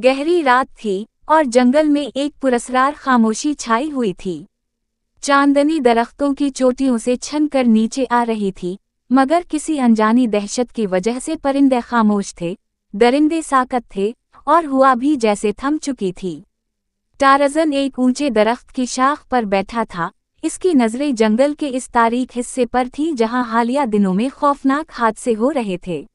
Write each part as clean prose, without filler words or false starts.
गहरी रात थी और जंगल में एक पुरस्कार खामोशी छाई हुई थी। चांदनी दरख्तों की चोटियों से छनकर नीचे आ रही थी, मगर किसी अनजानी दहशत की वजह से परिंदे खामोश थे, दरिंदे साकत थे और हवा भी जैसे थम चुकी थी। टारज़न एक ऊंचे दरख्त की शाख पर बैठा था। इसकी नज़रें जंगल के इस तारीख हिस्से पर थी जहां हालिया दिनों में खौफनाक हादसे हो रहे थे।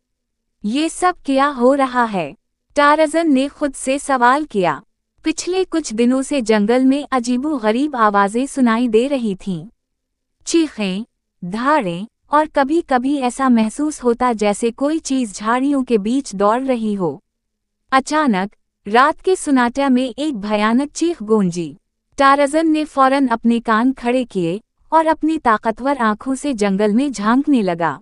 ये सब क्या हो रहा है? टारज़न ने खुद से सवाल किया। पिछले कुछ दिनों से जंगल में अजीबो-गरीब आवाज़ें सुनाई दे रही थीं। चीखें, धाड़ें और कभी-कभी ऐसा महसूस होता जैसे कोई चीज़ झाड़ियों के बीच दौड़ रही हो। अचानक रात के सुनाटे में एक भयानक चीख गूंजी। टारज़न ने फौरन अपने कान खड़े किए और अपनी ताकतवर आंखों से जंगल में झांकने लगा।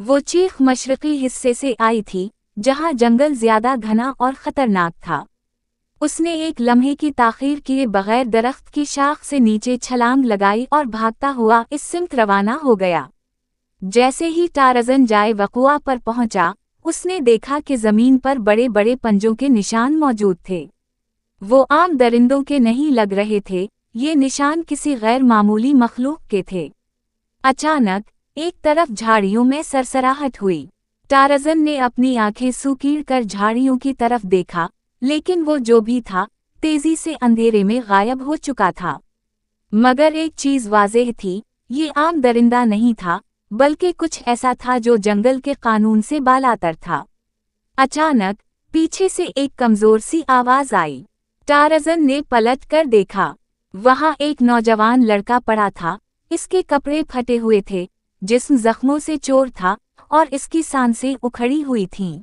वो चीख मशरक़ी हिस्से से आई थी, जहां जंगल ज्यादा घना और खतरनाक था। उसने एक लम्हे की ताख़ीर किए बगैर दरख्त की शाख से नीचे छलांग लगाई और भागता हुआ इस सिमत रवाना हो गया। जैसे ही टारज़न जाए वक़ुआ पर पहुंचा, उसने देखा कि ज़मीन पर बड़े बड़े पंजों के निशान मौजूद थे। वो आम दरिंदों के नहीं लग रहे थे, ये निशान किसी गैर मामूली मखलूक के थे। अचानक एक तरफ झाड़ियों में सरसराहट हुई। टारज़न ने अपनी आंखें सूकीड़ कर झाड़ियों की तरफ देखा, लेकिन वो जो भी था तेजी से अंधेरे में गायब हो चुका था। मगर एक चीज वाज़ेह थी, ये आम दरिंदा नहीं था, बल्कि कुछ ऐसा था जो जंगल के कानून से बालातर था। अचानक पीछे से एक कमजोर सी आवाज आई। टारज़न ने पलट कर देखा। वहां एक नौजवान लड़का पड़ा था। इसके कपड़े फटे हुए थे, जिस्म जख्मों से चौर था और इसकी सांसें उखड़ी हुई थीं।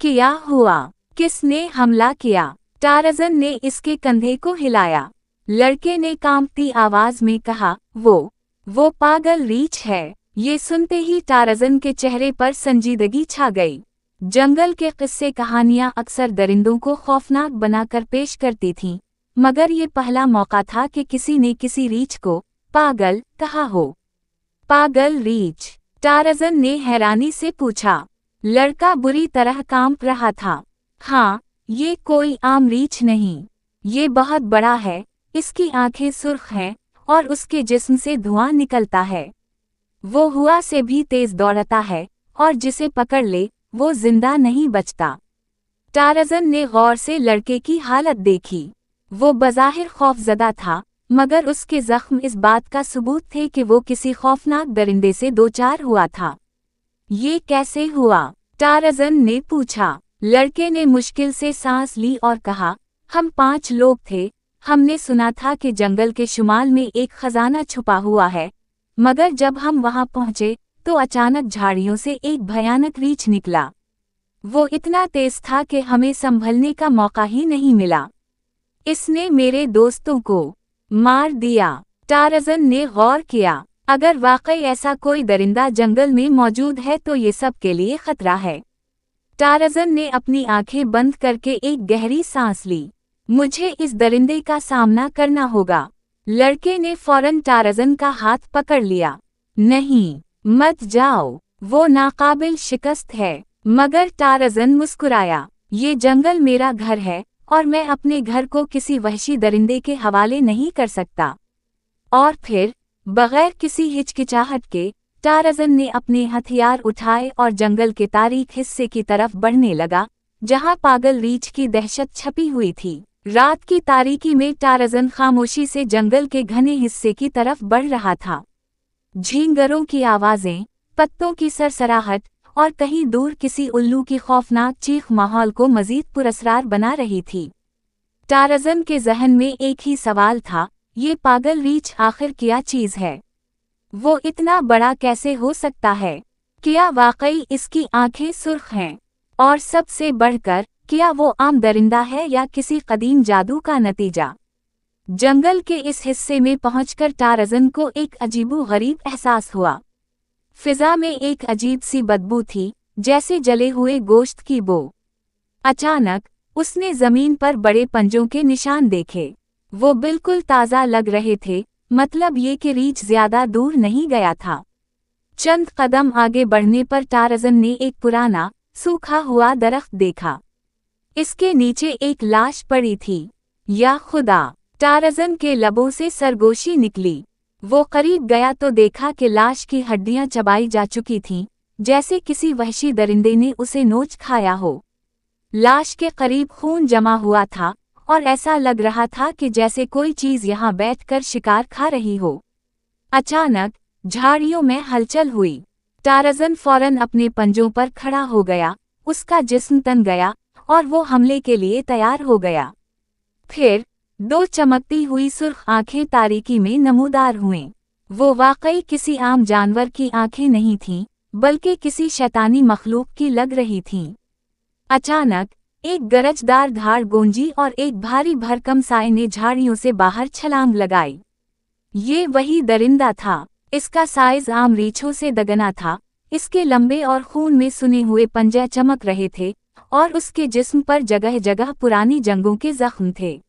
क्या हुआ? किसने हमला किया? टारज़न ने इसके कंधे को हिलाया। लड़के ने कांपती आवाज में कहा, वो पागल रीछ है। ये सुनते ही टारज़न के चेहरे पर संजीदगी छा गई। जंगल के किस्से कहानियां अक्सर दरिंदों को खौफनाक बनाकर पेश करती थीं, मगर ये पहला मौका था कि किसी ने किसी रीछ को पागल कहा हो। पागल रीछ? टारज़न ने हैरानी से पूछा। लड़का बुरी तरह कांप रहा था। हाँ, ये कोई आम रीछ नहीं, ये बहुत बड़ा है। इसकी आंखें सुर्ख हैं और उसके जिस्म से धुआं निकलता है। वो हवा से भी तेज दौड़ता है और जिसे पकड़ ले वो जिंदा नहीं बचता। टारज़न ने गौर से लड़के की हालत देखी। वो बज़ाहिर खौफज़दा था, मगर उसके ज़ख्म इस बात का सबूत थे कि वो किसी खौफनाक दरिंदे से दो चार हुआ था। ये कैसे हुआ? टारज़न ने पूछा। लड़के ने मुश्किल से सांस ली और कहा, हम 5 लोग थे। हमने सुना था कि जंगल के शुमाल में एक खजाना छुपा हुआ है, मगर जब हम वहां पहुंचे तो अचानक झाड़ियों से एक भयानक रीछ निकला। वो इतना तेज था कि हमें संभलने का मौका ही नहीं मिला। इसने मेरे दोस्तों को मार दिया। टारज़न ने गौर किया। अगर वाकई ऐसा कोई दरिंदा जंगल में मौजूद है तो ये सब के लिए खतरा है। टारज़न ने अपनी आंखें बंद करके एक गहरी सांस ली। मुझे इस दरिंदे का सामना करना होगा। लड़के ने फौरन टारज़न का हाथ पकड़ लिया। नहीं, मत जाओ, वो नाकाबिल शिकस्त है। मगर टारज़न मुस्कुराया। ये जंगल मेरा घर है और मैं अपने घर को किसी वहशी दरिंदे के हवाले नहीं कर सकता। और फिर बगैर किसी हिचकिचाहट के टारज़न ने अपने हथियार उठाए और जंगल के तारीक हिस्से की तरफ बढ़ने लगा, जहां पागल रीछ की दहशत छपी हुई थी। रात की तारीकी में टारज़न खामोशी से जंगल के घने हिस्से की तरफ बढ़ रहा था। झींगरों की आवाज़ें, पत्तों की सरसराहट और कहीं दूर किसी उल्लू की खौफनाक चीख माहौल को मजीद पुरस्कार बना रही थी। टारज़न के जहन में एक ही सवाल था, ये पागल रीछ आखिर क्या चीज़ है? वो इतना बड़ा कैसे हो सकता है? क्या वाकई इसकी आंखें सुर्ख हैं? और सबसे बढ़कर, क्या वो आम दरिंदा है या किसी कदीम जादू का नतीजा? जंगल के इस हिस्से में पहुंचकर टारज़न को एक अजीबो-गरीब एहसास हुआ। फिजा में एक अजीब सी बदबू थी, जैसे जले हुए गोश्त की बो। अचानक उसने जमीन पर बड़े पंजों के निशान देखे। वो बिल्कुल ताज़ा लग रहे थे, मतलब ये कि रीछ ज्यादा दूर नहीं गया था। चंद कदम आगे बढ़ने पर टारज़न ने एक पुराना, सूखा हुआ दरख्त देखा। इसके नीचे एक लाश पड़ी थी। या खुदा! टारज़न के लबों से सरगोशी निकली। वो करीब गया तो देखा कि लाश की हड्डियां चबाई जा चुकी थीं, जैसे किसी वहशी दरिंदे ने उसे नोच खाया हो। लाश के करीब खून जमा हुआ था और ऐसा लग रहा था कि जैसे कोई चीज़ यहाँ बैठकर शिकार खा रही हो। अचानक झाड़ियों में हलचल हुई। टारज़न फौरन अपने पंजों पर खड़ा हो गया, उसका जिस्म तन गया और वो हमले के लिए तैयार हो गया। फिर दो चमकती हुई सुर्ख आंखें तारीकी में नमूदार हुईं। वो वाकई किसी आम जानवर की आंखें नहीं थीं, बल्कि किसी शैतानी मखलूक की लग रही थीं। अचानक एक गरजदार धाड़ गूंजी और एक भारी भरकम साए ने झाड़ियों से बाहर छलांग लगाई। ये वही दरिंदा था। इसका साइज आम रीछों से दगना था। इसके लंबे और खून में सुने हुए पंजे चमक रहे थे और उसके जिस्म पर जगह जगह पुरानी जंगों के जख्म थे।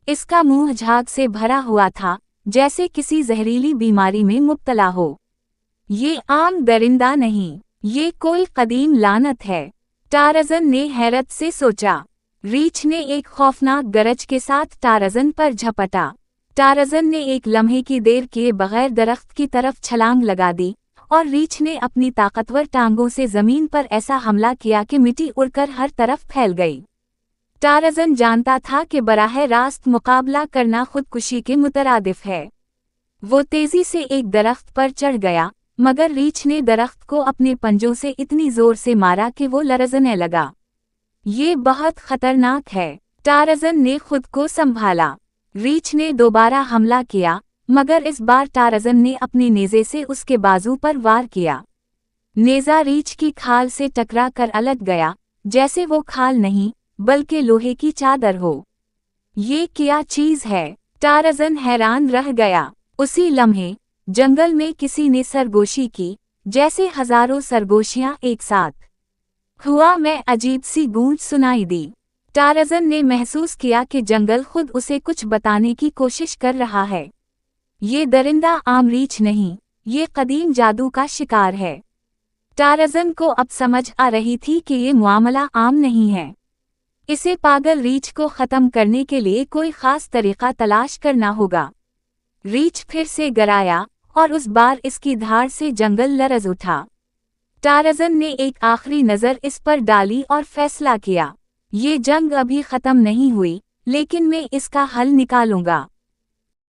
इसका मुंह झाग से भरा हुआ था, जैसे किसी जहरीली बीमारी में मुब्तला हो। ये आम दरिंदा नहीं, ये कोई कदीम लानत है, टारज़न ने हैरत से सोचा। रीछ ने एक खौफनाक गरज के साथ टारज़न पर झपटा। टारज़न ने एक लम्हे की देर किए बगैर दरख्त की तरफ छलांग लगा दी और रीछ ने अपनी ताकतवर टांगों से जमीन पर ऐसा हमला किया कि मिट्टी उड़कर हर तरफ फैल गई। टारज़न जानता था कि बराह रास्त मुकाबला करना खुदकुशी के मुतरादिफ है। वो तेजी से एक दरख्त पर चढ़ गया, मगर रीछ ने दरख्त को अपने पंजों से इतनी जोर से मारा कि वो लरज़ने लगा। ये बहुत खतरनाक है, टारज़न ने खुद को संभाला। रीछ ने दोबारा हमला किया, मगर इस बार टारज़न ने अपने नेज़े से उसके बाजू पर वार किया। नेज़ा रीछ की खाल से टकरा कर अलग गया, जैसे वो खाल नहीं बल्कि लोहे की चादर हो। ये क्या चीज़ है? टारज़न हैरान रह गया। उसी लम्हे जंगल में किसी ने सरगोशी की, जैसे हजारों सरगोशियां एक साथ। हुआ में अजीब सी गूंज सुनाई दी। टारज़न ने महसूस किया कि जंगल खुद उसे कुछ बताने की कोशिश कर रहा है। ये दरिंदा आम रीछ नहीं, ये कदीम जादू का शिकार है। टारज़न को अब समझ आ रही थी कि ये मामला आम नहीं है। इसे पागल रीछ को ख़त्म करने के लिए कोई ख़ास तरीक़ा तलाश करना होगा। रीछ फिर से गराया और उस बार इसकी धाड़ से जंगल लरज़ उठा। टारज़न ने एक आखिरी नज़र इस पर डाली और फैसला किया, ये जंग अभी ख़त्म नहीं हुई, लेकिन मैं इसका हल निकालूंगा।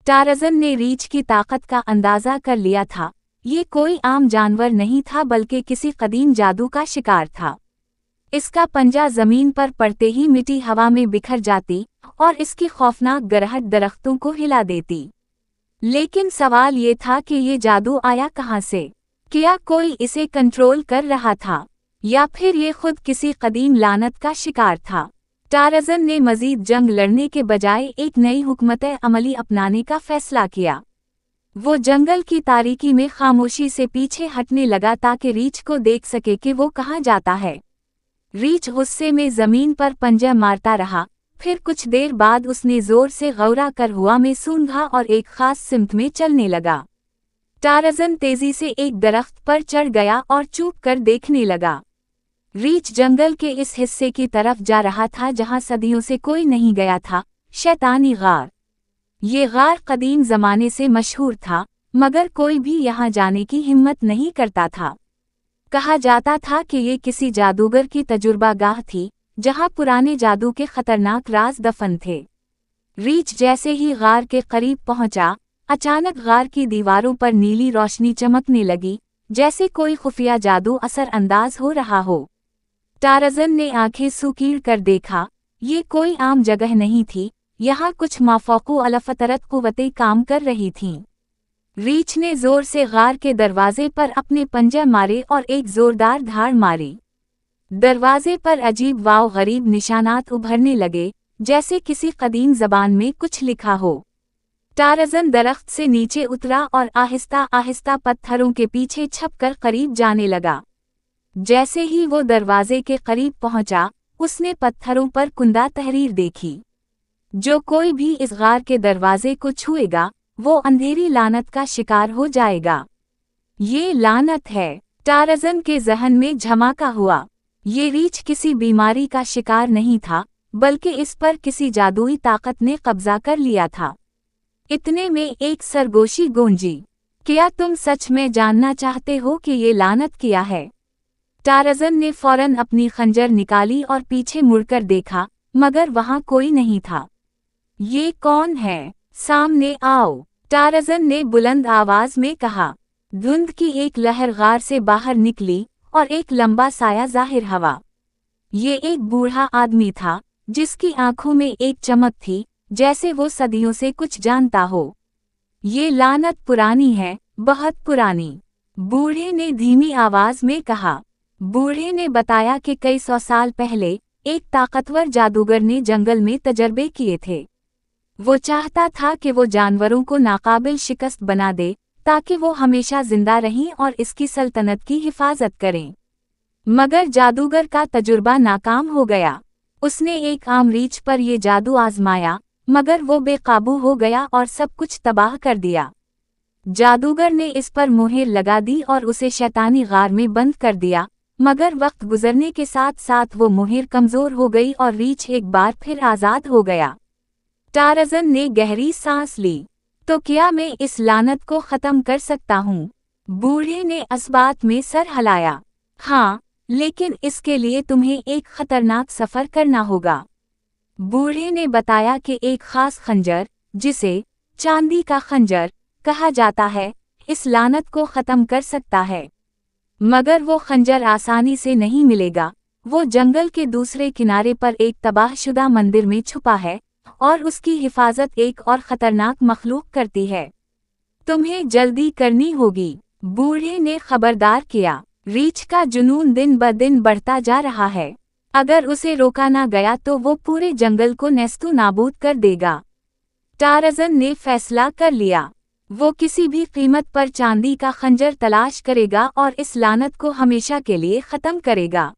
टारज़न ने रीछ की ताकत का अंदाज़ा कर लिया था। ये कोई आम जानवर नहीं था बल्कि किसी कदीम जादू का शिकार था। इसका पंजा ज़मीन पर पड़ते ही मिट्टी हवा में बिखर जाती और इसकी खौफनाक गरहट दरख्तों को हिला देती। लेकिन सवाल ये था कि ये जादू आया कहाँ से? क्या कोई इसे कंट्रोल कर रहा था, या फिर ये खुद किसी कदीम लानत का शिकार था? टारज़न ने मज़ीद जंग लड़ने के बजाय एक नई हुकमत अमली अपनाने का फैसला किया। वो जंगल की तारीकी में खामोशी से पीछे हटने लगा ताकि रीछ को देख सके कि वो कहाँ जाता है। रीछ गुस्से में ज़मीन पर पंजा मारता रहा, फिर कुछ देर बाद उसने ज़ोर से गौरा कर हवा में सूंघा और एक ख़ास सिमत में चलने लगा। टारज़न तेज़ी से एक दरख्त पर चढ़ गया और चूक कर देखने लगा। रीछ जंगल के इस हिस्से की तरफ जा रहा था जहां सदियों से कोई नहीं गया था, शैतानी गार। ये गार कदीम ज़माने से मशहूर था, मगर कोई भी यहाँ जाने की हिम्मत नहीं करता था। कहा जाता था कि ये किसी जादूगर की तजुर्बागाह थी, जहाँ पुराने जादू के खतरनाक राज दफन थे। रीछ जैसे ही गार के करीब पहुंचा, अचानक गार की दीवारों पर नीली रोशनी चमकने लगी, जैसे कोई खुफिया जादू असर अंदाज हो रहा हो। टारज़न ने आंखें सूकीड़ कर देखा, ये कोई आम जगह नहीं थी, यहाँ कुछ माफ़ौक़ु अलफ़तरत क़ुव्वतें काम कर रही थीं। रीछ ने ज़ोर से गार के दरवाजे पर अपने पंजे मारे और एक ज़ोरदार धाड़ मारी। दरवाजे पर अजीब वाव गरीब निशानात उभरने लगे, जैसे किसी कदीम ज़बान में कुछ लिखा हो। टारज़न दरख्त से नीचे उतरा और आहिस्ता आहिस्ता पत्थरों के पीछे छपकर करीब जाने लगा। जैसे ही वो दरवाजे के करीब पहुंचा, उसने पत्थरों पर कुंदा तहरीर देखी। जो कोई भी इस गार के दरवाजे को छुएगा, वो अंधेरी लानत का शिकार हो जाएगा। ये लानत है, टारज़न के ज़हन में झमाका हुआ। ये रीछ किसी बीमारी का शिकार नहीं था, बल्कि इस पर किसी जादुई ताकत ने कब्जा कर लिया था। इतने में एक सरगोशी गूंजी, क्या तुम सच में जानना चाहते हो कि ये लानत क्या है? टारज़न ने फौरन अपनी खंजर निकाली और पीछे मुड़कर देखा, मगर वहां कोई नहीं था। ये कौन है? सामने आओ, टारज़न ने बुलंद आवाज में कहा। धुंध की एक लहर गार से बाहर निकली और एक लंबा साया जाहिर हुआ। ये एक बूढ़ा आदमी था, जिसकी आंखों में एक चमक थी, जैसे वो सदियों से कुछ जानता हो। ये लानत पुरानी है, बहुत पुरानी, बूढ़े ने धीमी आवाज में कहा। बूढ़े ने बताया कि कई सौ साल पहले एक ताकतवर जादूगर ने जंगल में तजर्बे किए थे। वो चाहता था कि वो जानवरों को नाकाबिल शिकस्त बना दे, ताकि वो हमेशा जिंदा रहें और इसकी सल्तनत की हिफाजत करें। मगर जादूगर का तजुर्बा नाकाम हो गया। उसने एक आम रीछ पर ये जादू आजमाया, मगर वो बेकाबू हो गया और सब कुछ तबाह कर दिया। जादूगर ने इस पर मुहर लगा दी और उसे शैतानी गार में बंद कर दिया, मगर वक्त गुजरने के साथ साथ वो मुहर कमजोर हो गई और रीछ एक बार फिर आज़ाद हो गया। टारज़न ने गहरी सांस ली। तो क्या मैं इस लानत को ख़त्म कर सकता हूँ? बूढ़े ने इस बात में सर हिलाया। हाँ, लेकिन इसके लिए तुम्हें एक खतरनाक सफ़र करना होगा। बूढ़े ने बताया कि एक खास खंजर, जिसे चांदी का खंजर कहा जाता है, इस लानत को ख़त्म कर सकता है। मगर वो खंजर आसानी से नहीं मिलेगा। वो जंगल के दूसरे किनारे पर एक तबाहशुदा मंदिर में छुपा है, और उसकी हिफाजत एक और खतरनाक मखलूक करती है। तुम्हें जल्दी करनी होगी, बूढ़े ने खबरदार किया। रीछ का जुनून दिन ब दिन बढ़ता जा रहा है। अगर उसे रोका ना गया तो वो पूरे जंगल को नेस्तु नाबूद कर देगा। टारज़न ने फैसला कर लिया। वो किसी भी कीमत पर चांदी का खंजर तलाश करेगा और इस लानत को हमेशा के लिए ख़त्म करेगा।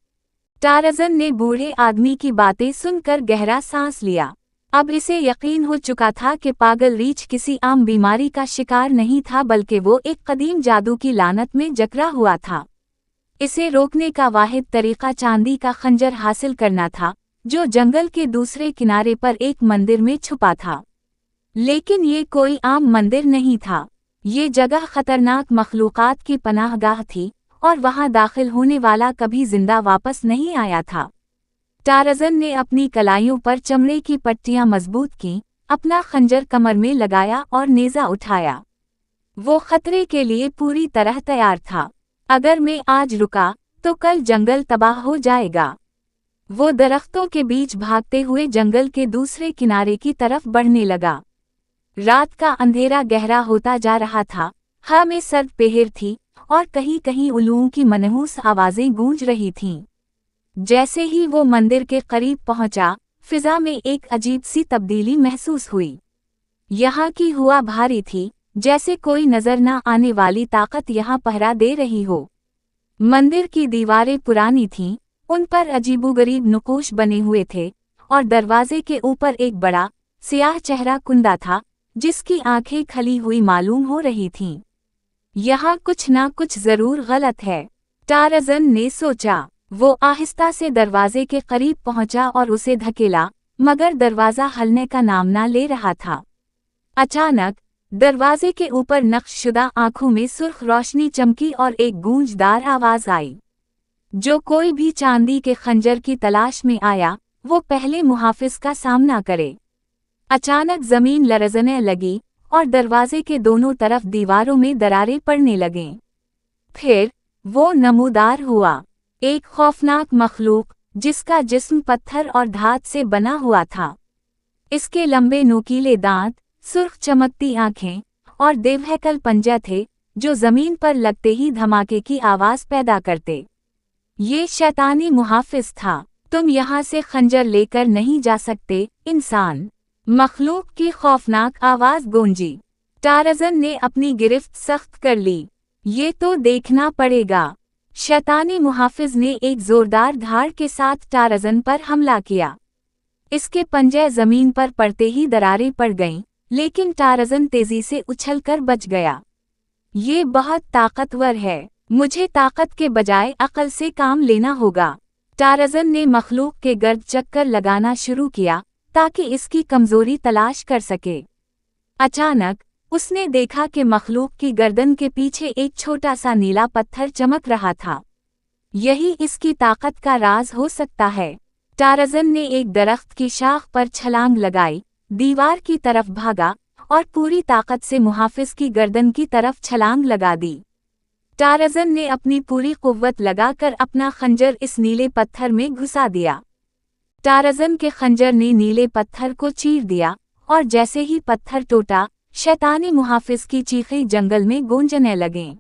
टारज़न ने बूढ़े आदमी की बातें सुनकर गहरा सांस लिया। अब इसे यकीन हो चुका था कि पागल रीछ किसी आम बीमारी का शिकार नहीं था, बल्कि वो एक कदीम जादू की लानत में जकड़ा हुआ था। इसे रोकने का वाहिद तरीका चांदी का खंजर हासिल करना था, जो जंगल के दूसरे किनारे पर एक मंदिर में छुपा था। लेकिन ये कोई आम मंदिर नहीं था। ये जगह खतरनाक मखलूक़ात की पनाहगाह थी, और वहां दाखिल होने वाला कभी जिंदा वापस नहीं आया था। टारज़न ने अपनी कलाइयों पर चमड़े की पट्टियां मजबूत कीं, अपना खंजर कमर में लगाया और नेज़ा उठाया। वो खतरे के लिए पूरी तरह तैयार था। अगर मैं आज रुका, तो कल जंगल तबाह हो जाएगा। वो दरख्तों के बीच भागते हुए जंगल के दूसरे किनारे की तरफ बढ़ने लगा। रात का अंधेरा गहरा होता जा रहा था, हवा में सर्द पहर थी, और कहीं कहीं उल्लुओं की मनहूस आवाजें गूंज रही थीं। जैसे ही वो मंदिर के करीब पहुंचा, फिजा में एक अजीब सी तब्दीली महसूस हुई। यहाँ की हवा भारी थी, जैसे कोई नजर न आने वाली ताकत यहाँ पहरा दे रही हो। मंदिर की दीवारें पुरानी थीं, उन पर अजीबोगरीब नुक़ूश बने हुए थे, और दरवाजे के ऊपर एक बड़ा सियाह चेहरा कुंदा था, जिसकी आंखें खली हुई मालूम हो रही थीं। यहाँ कुछ ना कुछ जरूर गलत है, टारज़न ने सोचा। वो आहिस्ता से दरवाजे के करीब पहुंचा और उसे धकेला, मगर दरवाज़ा हलने का नाम ना ले रहा था। अचानक दरवाजे के ऊपर नक्शशुदा आंखों में सुर्ख रोशनी चमकी और एक गूंजदार आवाज आई। जो कोई भी चांदी के खंजर की तलाश में आया, वो पहले मुहाफिज का सामना करे। अचानक जमीन लरजने लगी और दरवाजे के दोनों तरफ दीवारों में दरारें पड़ने लगीं। फिर वो नमूदार हुआ, एक खौफनाक मखलूक, जिसका जिस्म पत्थर और धात से बना हुआ था। इसके लंबे नुकीले दांत, सुर्ख चमकती आंखें और देवहैकल पंजे थे, जो जमीन पर लगते ही धमाके की आवाज पैदा करते। ये शैतानी मुहाफिज था। तुम यहाँ से खंजर लेकर नहीं जा सकते, इंसान, मखलूक की खौफनाक आवाज गूंजी। टारज़न ने अपनी गिरफ्त सख्त कर ली। ये तो देखना पड़ेगा। शैतानी मुहाफिज ने एक जोरदार धाड़ के साथ टारज़न पर हमला किया। इसके पंजे जमीन पर पड़ते ही दरारें पड़ गईं, लेकिन टारज़न तेजी से उछलकर बच गया। ये बहुत ताकतवर है, मुझे ताकत के बजाय अक्ल से काम लेना होगा। टारज़न ने मखलूक के गर्द चक्कर लगाना शुरू किया ताकि इसकी कमजोरी तलाश कर सके। अचानक उसने देखा कि मखलूक की गर्दन के पीछे एक छोटा सा नीला पत्थर चमक रहा था। यही इसकी ताकत का राज हो सकता है। टारज़न ने एक दरख्त की शाख पर छलांग लगाई, दीवार की तरफ भागा और पूरी ताकत से मुहाफिज की गर्दन की तरफ छलांग लगा दी। टारज़न ने अपनी पूरी कुव्वत लगाकर अपना खंजर इस नीले पत्थर में घुसा दिया। टारज़न के खंजर ने नीले पत्थर को चीर दिया और जैसे ही पत्थर टूटा, शैतानी मुहाफिज की चीखें जंगल में गूंजने लगीं।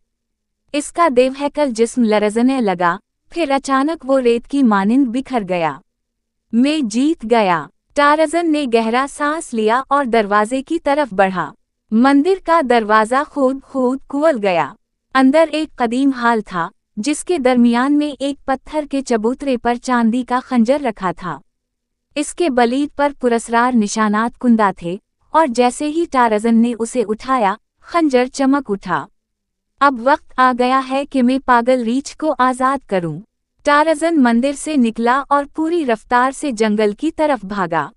इसका देवहैकल जिस्म लरज़ने लगा, फिर अचानक वो रेत की मानिंद बिखर गया। मैं जीत गया। टारज़न ने गहरा सांस लिया और दरवाजे की तरफ बढ़ा। मंदिर का दरवाज़ा खुद खुल गया। अंदर एक कदीम हाल था जिसके दरमियान में एक पत्थर के चबूतरे पर चांदी का खंजर रखा था। इसके बलीद पर पुरस्रार निशानात कुंदा थे और जैसे ही टारज़न ने उसे उठाया, खंजर चमक उठा। अब वक्त आ गया है कि मैं पागल रीछ को आज़ाद करूं। टारज़न मंदिर से निकला और पूरी रफ्तार से जंगल की तरफ भागा।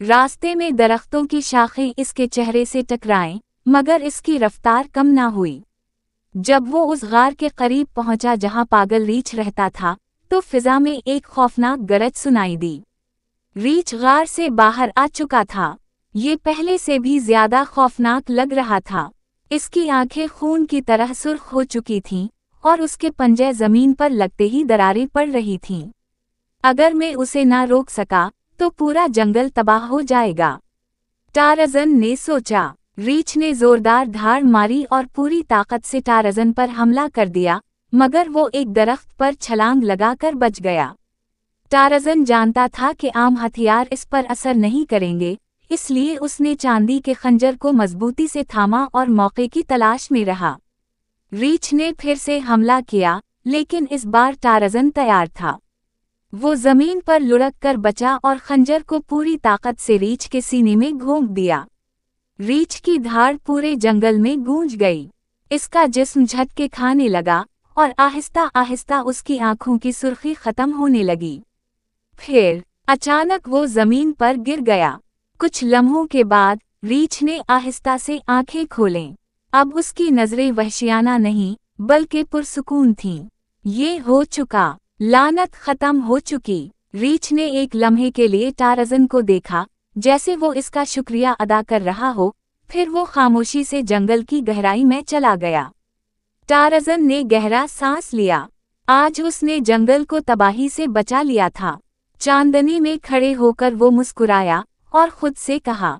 रास्ते में दरख्तों की शाखें इसके चेहरे से टकराएं, मगर इसकी रफ्तार कम ना हुई। जब वो उस गार के करीब पहुंचा जहां पागल रीछ रहता था, तो फिजा में एक खौफनाक गरज सुनाई दी। रीछ गार से बाहर आ चुका था। ये पहले से भी ज्यादा खौफनाक लग रहा था। इसकी आंखें खून की तरह सुर्ख हो चुकी थीं और उसके पंजे जमीन पर लगते ही दरारें पड़ रही थीं। अगर मैं उसे ना रोक सका तो पूरा जंगल तबाह हो जाएगा, टारज़न ने सोचा। रीछ ने जोरदार धाड़ मारी और पूरी ताकत से टारज़न पर हमला कर दिया, मगर वो एक दरख्त पर छलांग लगाकर बच गया। टारज़न जानता था कि आम हथियार इस पर असर नहीं करेंगे, इसलिए उसने चांदी के खंजर को मजबूती से थामा और मौके की तलाश में रहा। रीछ ने फिर से हमला किया, लेकिन इस बार टारज़न तैयार था। वो जमीन पर लुढ़क कर बचा और खंजर को पूरी ताकत से रीछ के सीने में घोंप दिया। रीछ की धाड़ पूरे जंगल में गूंज गई। इसका जिस्म झटके खाने लगा और आहिस्ता आहिस्ता उसकी आंखों की सुर्खी खत्म होने लगी। फिर अचानक वो जमीन पर गिर गया। कुछ लम्हों के बाद रीछ ने आहिस्ता से आंखें खोलें। अब उसकी नजरें वहशियाना नहीं बल्कि पुरसुकून थीं। ये हो चुका, लानत खत्म हो चुकी। रीछ ने एक लम्हे के लिए टारज़न को देखा, जैसे वो इसका शुक्रिया अदा कर रहा हो, फिर वो खामोशी से जंगल की गहराई में चला गया। टारज़न ने गहरा सांस लिया। आज उसने जंगल को तबाही से बचा लिया था। चांदनी में खड़े होकर वो मुस्कुराया और खुद से कहा,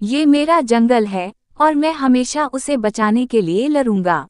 ये मेरा जंगल है और मैं हमेशा उसे बचाने के लिए लड़ूंगा।